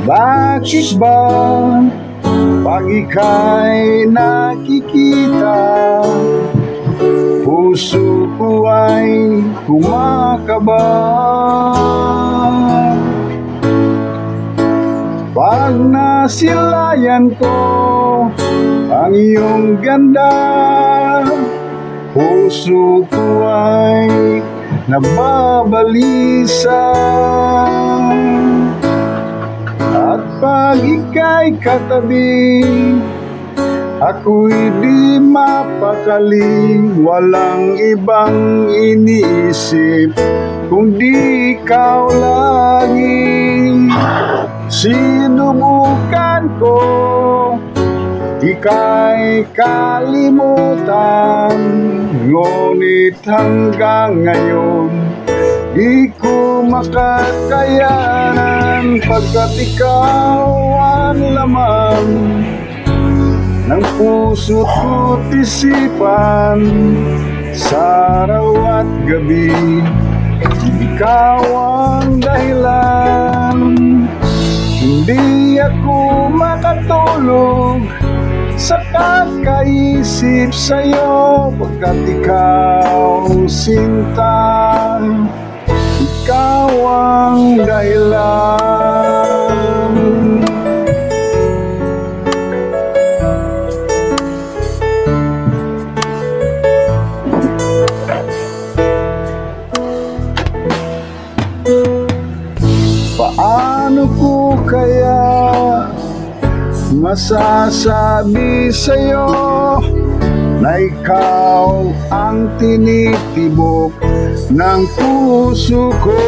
Bakit ba pag ika'y nakikita, puso ko ay kumakaba? Pag nasilayan ko ang iyong ganda, puso ko ay nababalisa. At pag ika'y katabi, ako'y di mapakali. Walang ibang iniisip kundi ikaw lagi. Sinubukan ko ika'y kalimutan, ngunit hanggang ngayon di ko makakayanan, pagkat ikaw ang laman ng puso't ko't isipan. Sa araw at gabi, ikaw ang dahilan. Hindi ako makatulog sa kakaisip sa'yo, pagkat ikaw, sinta, ikaw ang dahilan. Paano ko kaya masasabi sa'yo na ikaw ang tinitibok ng puso ko?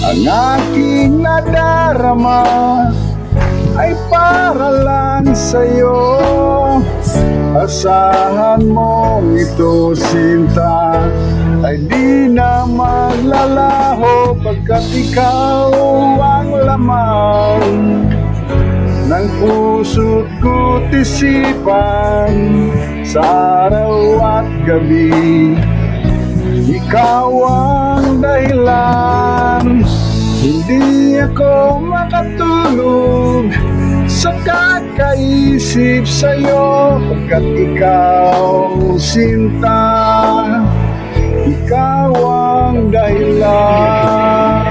Ang aking nadarama ay para lang sa'yo. Asahan mo ito, sinta, ay di na maglalaho, pagkat ikaw ang laman ng puso't ko't isipan. Sa araw at gabi, ikaw ang dahilan. Hindi ako makatulog sa kakaisip sa'yo, pagkat ikaw, sinta, ikaw ang dahilan.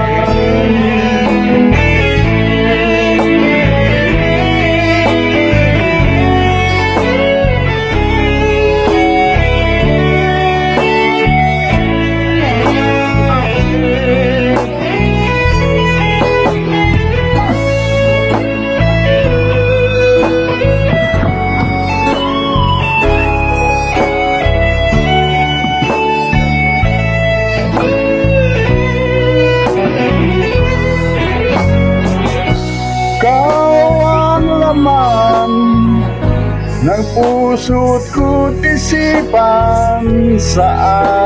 Ng puso't ko't isipan. Sa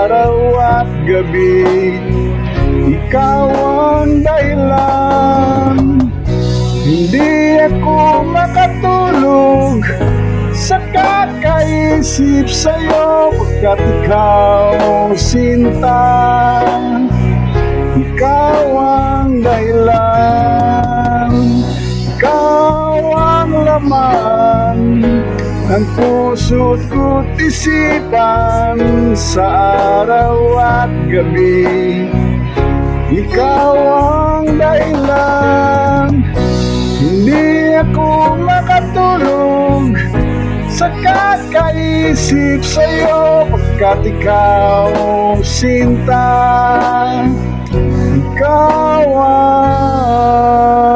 araw at gabi, ikaw ang dahilan. Hindi ako makatulog sa kakaisip sa'yo, pagkat ikaw, sinta, ikaw ang dahilan. Ikaw ang laman ng puso't ko't isipan. Sa araw at gabi, ikaw ang dahilan. Hindi ako makatulog sa kakaisip sa'yo, pagkat ikaw, sinta, ikaw ang